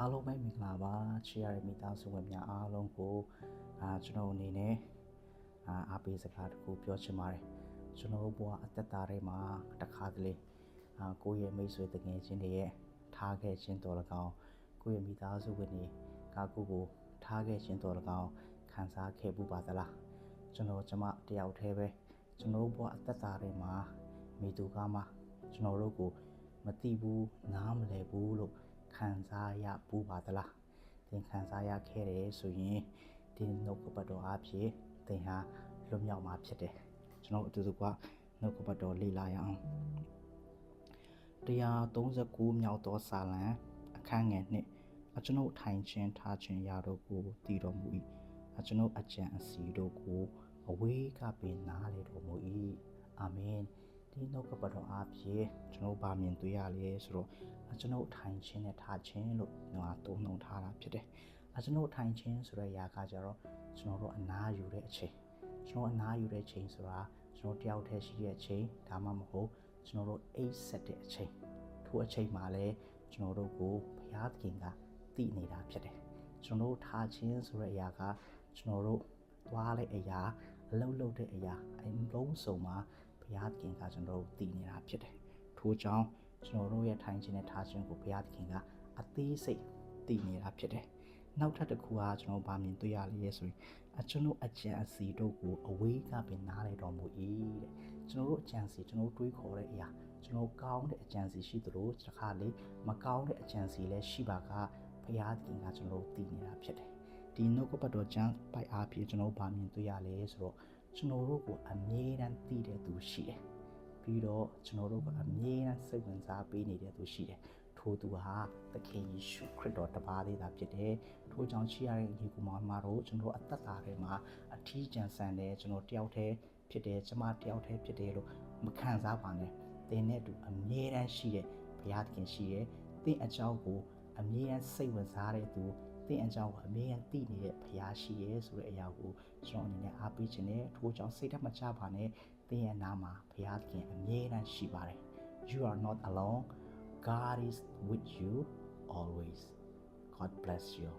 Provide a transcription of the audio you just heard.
အားလုံးပဲမင်္ဂလာပါချစ်ရတဲ့မိသားစုဝင်များအားလုံးကိုကျွန်တော်အနေနဲ့အားပေးစကားတစ်ခုပြောချင်ပါတယ်ကျွန်တော်ဘဝအသက်တာထဲမှာတစ်ခါတလေကိုယ့်ရဲ့မိတ်ဆွေတငယ်ချင်းတွေရဲ့ထားခဲ့ခြင်းတော်၎င်းကိုယ့်ရဲ့မိသားစုဝင်တွေကကိုယ့်ကိုထားခဲ့ခြင်းတော်၎င်းခံစားခဲ့မှုပါသလားကျွန်တော်ကျမတယောက်တည်းပဲကျွန်တော်ဘဝအသက်တာထဲမှာမိသူကမှကျွန်တော်တို့ကိုမသိဘူးနားမလည်ဘူးလို့ခံစားရပူပါသလားသင်ခံစားရခဲ့တယ်ဆိုရင်ဒီနှုတ်ကပတ်တော်အဖြစ်သင်ဟာလွတ်မြောက်မှာဖြစ်တယ်ကျွန်တော်အတူတူကနှုတ်ကပတ်တော်လေ့လာရအောင်139မြောက်သောစာလံအခန်းငယ်2ကျွန်ုပ်ထိုင်ခြင်းထားခြင်းရာတို့ကိုတည်တော်မူ၏ကျွန်ုပ်အကြံအစီတို့ကိုအဝေးကပင်နားလေတော်မူ၏အာမင်ဒီနှုတ်ကပတ်တော်အဖြစ်ကျွန်တော်ဗာမြင်တွေ့ရလေဆိုတော့ကျွန်ုပ်ထိုင်ခြင်းနဲ့ထားခြင်းလို့သုံးနှုန်းထားတာဖြစ်တယ်ကျွန်ုပ်ထိုင်ခြင်းဆိုတဲ့ຢာကကြတော့ကျွန်တော်တို့အနားယူတဲ့အချိန်ကျွန်တော်အနားယူတဲ့ချိန်ဆိုတာကျွန်တော်တယောက်တည်းရှိတဲ့အချိန်ဒါမှမဟုတ်ကျွန်တော်တို့အိတ်ဆက်တဲ့အချိန်ထိုအချိန်မှာလည်းကျွန်တော်တို့ကိုဘုရားသခင်ကတည်နေတာဖြစ်တယ်ကျွန်တော်တို့ထားခြင်းဆိုတဲ့အရာကကျွန်တော်တို့သွားတဲ့အရာအလုပ်လုပ်တဲ့အရာအလုံးစုံမှာဘုရားသခင်ကကျွန်တော်တို့တည်နေတာဖြစ်တယ်ထို့ကြောင့်ကျွန်တော်တို့ရဲ့ထိုင်ခြင်းနဲ့ထားခြင်းကိုဘုရားသခင်ကအသေးစိတ်တည်နေတာဖြစ်တယ်နောက်ထပ်တစ်ခုကကျွန်တော်ဗာမြင်တွေ့ရလေဆိုရင်ကျွန်တော်အကြံအစီတို့ကိုအဝေးကပင်နားလေတော်မူ၏တဲ့ကျွန်တော်တို့အကြံစီကျွန်တော်တွေးခေါ်တဲ့အရာကျွန်တော်ကောင်းတဲ့အကြံစီရှိသလိုတစ်ခါလေမကောင်းတဲ့အကြံစီလည်းရှိပါကဘုရားသခင်ကကျွန်တော်တို့တည်နေတာဖြစ်တယ်ဒီနှုတ်ကပတ်တော်ကျမ်းပိုက်အားဖြင့်ကျွန်တော်ဗာမြင်တွေ့ရလေဆိုတော့ကျွန်တော်တို့ကိုအမြဲတမ်းတည်တဲ့သူရှိတယ်ပြီးတော့ကျွန်တော်တို့ကအမြဲတမ်းစိတ်ဝင်စားပေးနေတဲ့သူရှိတယ်ထိုသူဟာသခင်ယေရှုခရစ်တော်တပါးလေးသာဖြစ်တယ်ထိုကြောင့်ချစ်ရတဲ့ညီကောင်မတို့ကျွန်တော်အသက်တာထဲမှာအထီးကျန်ဆန်တယ်ကျွန်တော်တယောက်တည်းဖြစ်တယ်ကျမတယောက်တည်းဖြစ်တယ်လို့မခံစားပါနဲ့သင်နဲ့တူအမြဲတမ်းရှိတဲ့ဘုရားသခင်ရှိတယ်သင်အကြောင်းကိုအမြဲတမ်းစိတ်ဝင်စားတဲ့သူသင်အကြောင်းကိုအမြဲတမ်းသိနေတဲ့ဘုရားရှိရဲဆိုတဲ့အရာကိုကျွန်တော်အနေနဲ့အားပေးခြင်းနဲ့ထိုကြောင့်စိတ်ဓာတ်မချပါနဲ့သင်ရဲ့နာမှာဘုရားသခင်အမြဲတမ်းရှိပါတယ် You are not alone God is with you always God bless you